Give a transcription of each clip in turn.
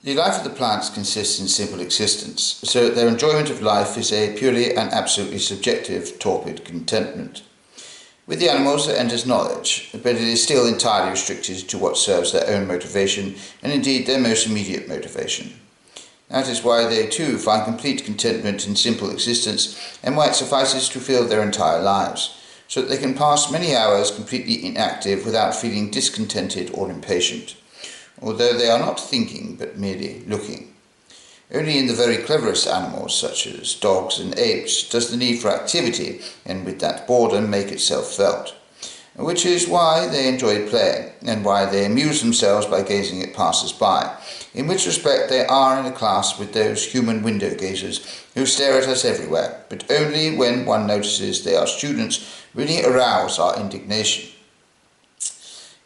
The life of the plants consists in simple existence, so their enjoyment of life is a purely and absolutely subjective, torpid contentment. With the animals there enters knowledge, but it is still entirely restricted to what serves their own motivation, and indeed their most immediate motivation. That is why they too find complete contentment in simple existence, and why it suffices to fill their entire lives, so that they can pass many hours completely inactive without feeling discontented or impatient, although they are not thinking but merely looking. Only in the very cleverest animals, such as dogs and apes, does the need for activity, and with that boredom, make itself felt, which is why they enjoy playing, and why they amuse themselves by gazing at passers-by, in which respect they are in a class with those human window-gazers who stare at us everywhere, but only when one notices they are students really arouse our indignation.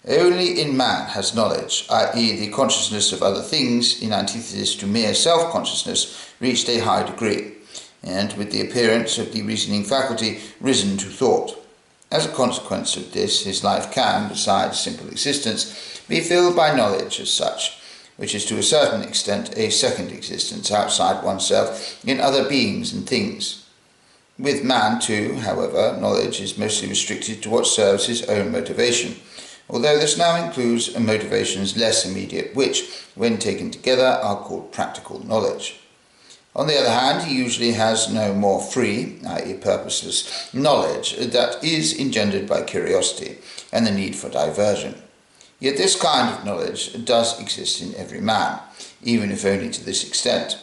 Only in man has knowledge, i.e. the consciousness of other things, in antithesis to mere self-consciousness, reached a high degree, and with the appearance of the reasoning faculty risen to thought. As a consequence of this, his life can, besides simple existence, be filled by knowledge as such, which is to a certain extent a second existence outside oneself in other beings and things. With man too, however, knowledge is mostly restricted to what serves his own motivation, although this now includes motivations less immediate which, when taken together, are called practical knowledge. On the other hand, he usually has no more free, i.e. purposeless, knowledge that is engendered by curiosity and the need for diversion. Yet this kind of knowledge does exist in every man, even if only to this extent.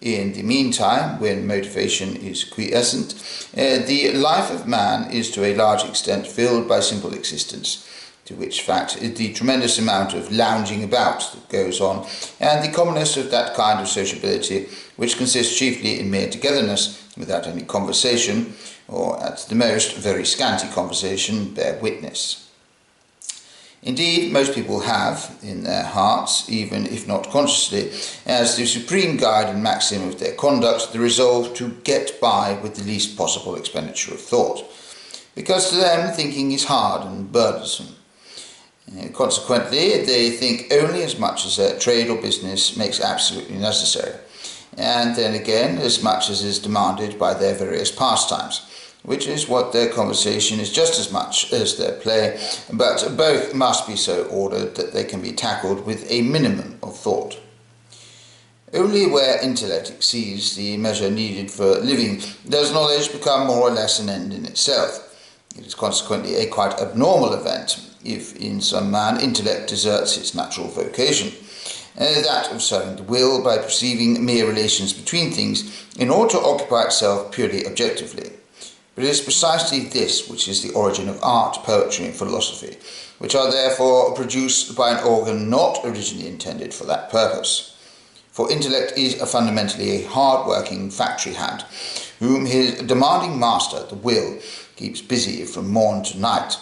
In the meantime, when motivation is quiescent, the life of man is to a large extent filled by simple existence, to which fact the tremendous amount of lounging about that goes on, and the commonness of that kind of sociability, which consists chiefly in mere togetherness, without any conversation, or at the most very scanty conversation, bear witness. Indeed, most people have, in their hearts, even if not consciously, as the supreme guide and maxim of their conduct, the resolve to get by with the least possible expenditure of thought, because to them thinking is hard and burdensome. Consequently, they think only as much as their trade or business makes absolutely necessary, and then again as much as is demanded by their various pastimes, which is what their conversation is just as much as their play, but both must be so ordered that they can be tackled with a minimum of thought. Only where intellect exceeds the measure needed for living does knowledge become more or less an end in itself. It is consequently a quite abnormal event if in some man intellect deserts its natural vocation, that of serving the will by perceiving mere relations between things in order to occupy itself purely objectively. But it is precisely this which is the origin of art, poetry and philosophy, which are therefore produced by an organ not originally intended for that purpose. For intellect is fundamentally a hard-working factory hand, whom his demanding master, the will, keeps busy from morn to night.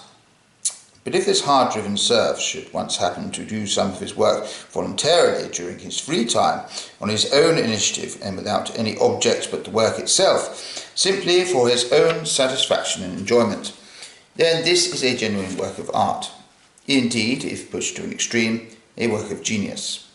But if this hard-driven serf should once happen to do some of his work voluntarily during his free time, on his own initiative and without any object but the work itself, simply for his own satisfaction and enjoyment, then this is a genuine work of art. Indeed, if pushed to an extreme, a work of genius.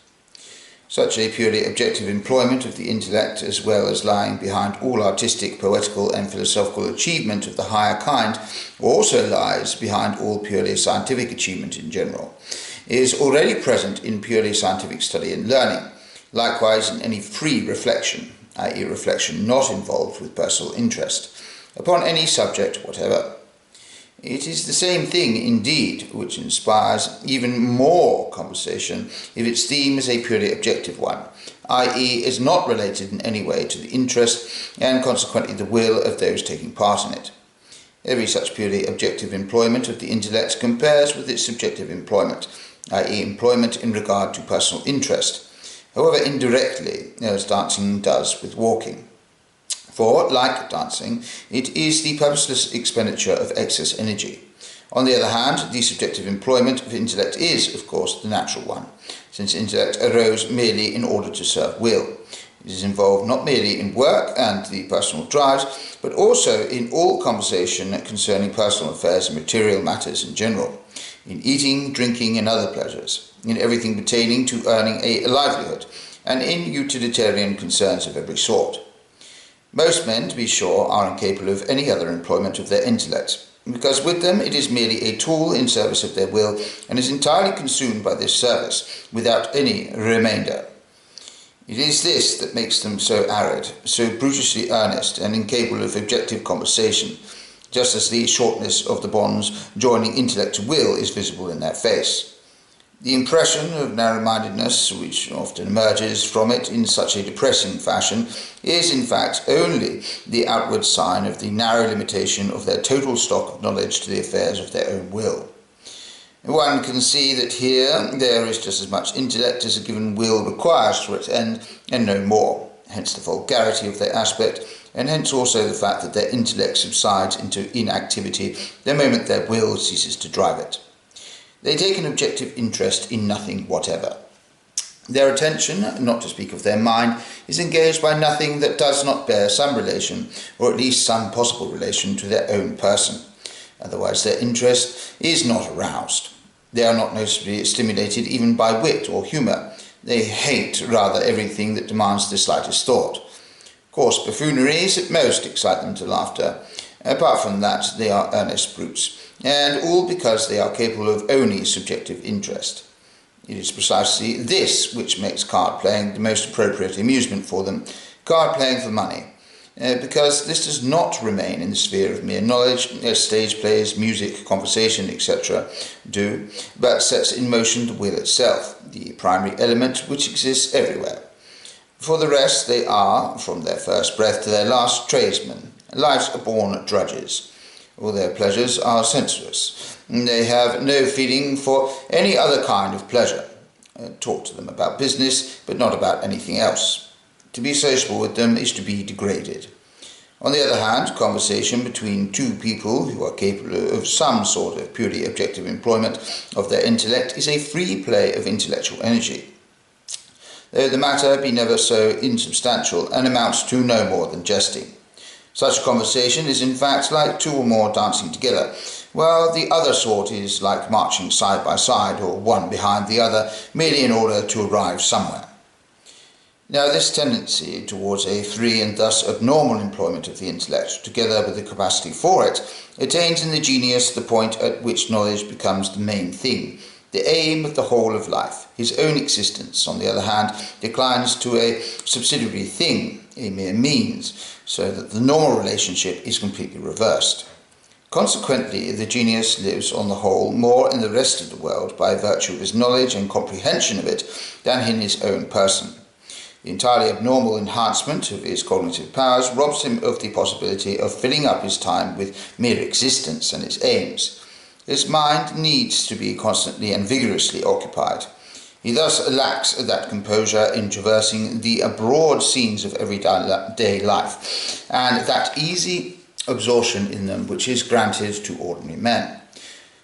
Such a purely objective employment of the intellect, as well as lying behind all artistic, poetical and philosophical achievement of the higher kind, also lies behind all purely scientific achievement in general, is already present in purely scientific study and learning, likewise in any free reflection, i.e. reflection not involved with personal interest, upon any subject whatever. It is the same thing, indeed, which inspires even more conversation if its theme is a purely objective one, i.e. is not related in any way to the interest and consequently the will of those taking part in it. Every such purely objective employment of the intellect compares with its subjective employment, i.e. employment in regard to personal interest, however indirectly, as dancing does with walking. For, like dancing, it is the purposeless expenditure of excess energy. On the other hand, the subjective employment of intellect is, of course, the natural one, since intellect arose merely in order to serve will. It is involved not merely in work and the personal drives, but also in all conversation concerning personal affairs and material matters in general, in eating, drinking and other pleasures. in everything pertaining to earning a livelihood, and in utilitarian concerns of every sort. Most men, to be sure, are incapable of any other employment of their intellect, because with them it is merely a tool in service of their will, and is entirely consumed by this service, without any remainder. It is this that makes them so arid, so brutishly earnest, and incapable of objective conversation, just as the shortness of the bonds joining intellect to will is visible in their face. The impression of narrow-mindedness, which often emerges from it in such a depressing fashion, is in fact only the outward sign of the narrow limitation of their total stock of knowledge to the affairs of their own will. One can see that here there is just as much intellect as a given will requires for its end, and no more, hence the vulgarity of their aspect, and hence also the fact that their intellect subsides into inactivity the moment their will ceases to drive it. They take an objective interest in nothing whatever. Their attention, not to speak of their mind, is engaged by nothing that does not bear some relation, or at least some possible relation, to their own person. Otherwise their interest is not aroused. They are not noticeably stimulated even by wit or humour. They hate rather everything that demands the slightest thought. Coarse buffooneries at most excite them to laughter. Apart from that, they are earnest brutes, and all because they are capable of only subjective interest. It is precisely this which makes card-playing the most appropriate amusement for them, card-playing for money, because this does not remain in the sphere of mere knowledge, as stage plays, music, conversation, etc. do, but sets in motion the will itself, the primary element which exists everywhere. For the rest, they are, from their first breath to their last, tradesmen, life's born drudges. All their pleasures are sensuous. They have no feeling for any other kind of pleasure. Talk to them about business, but not about anything else. To be sociable with them is to be degraded. On the other hand, conversation between two people who are capable of some sort of purely objective employment of their intellect is a free play of intellectual energy, though the matter be never so insubstantial and amounts to no more than jesting. Such a conversation is in fact like two or more dancing together, while the other sort is like marching side by side or one behind the other, merely in order to arrive somewhere. Now this tendency towards a free and thus abnormal employment of the intellect, together with the capacity for it, attains in the genius the point at which knowledge becomes the main thing, the aim of the whole of life. His own existence, on the other hand, declines to a subsidiary thing, a mere means, so that the normal relationship is completely reversed. Consequently, the genius lives on the whole more in the rest of the world by virtue of his knowledge and comprehension of it than in his own person. The entirely abnormal enhancement of his cognitive powers robs him of the possibility of filling up his time with mere existence and its aims. His mind needs to be constantly and vigorously occupied. He thus lacks that composure in traversing the broad scenes of everyday life, and that easy absorption in them which is granted to ordinary men.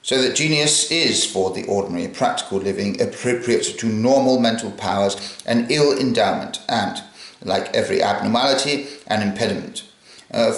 So that genius is for the ordinary practical living appropriate to normal mental powers an ill endowment and, like every abnormality, an impediment.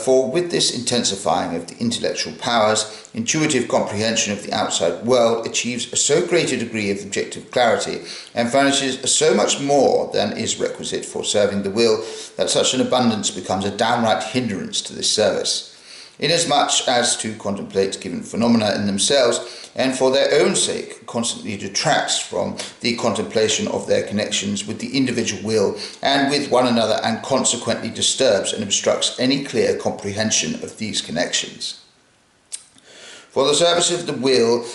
For with this intensifying of the intellectual powers, intuitive comprehension of the outside world achieves so great a degree of objective clarity and furnishes so much more than is requisite for serving the will that such an abundance becomes a downright hindrance to this service, inasmuch as to contemplate given phenomena in themselves and for their own sake constantly detracts from the contemplation of their connections with the individual will and with one another, and consequently disturbs and obstructs any clear comprehension of these connections. For the service of the will,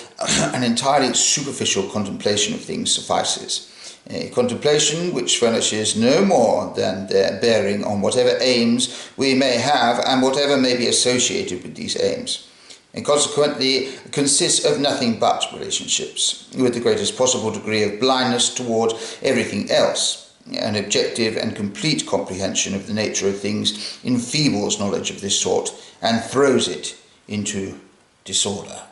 an entirely superficial contemplation of things suffices, a contemplation which furnishes no more than their bearing on whatever aims we may have and whatever may be associated with these aims, and consequently consists of nothing but relationships, with the greatest possible degree of blindness toward everything else. An objective and complete comprehension of the nature of things enfeebles knowledge of this sort and throws it into disorder.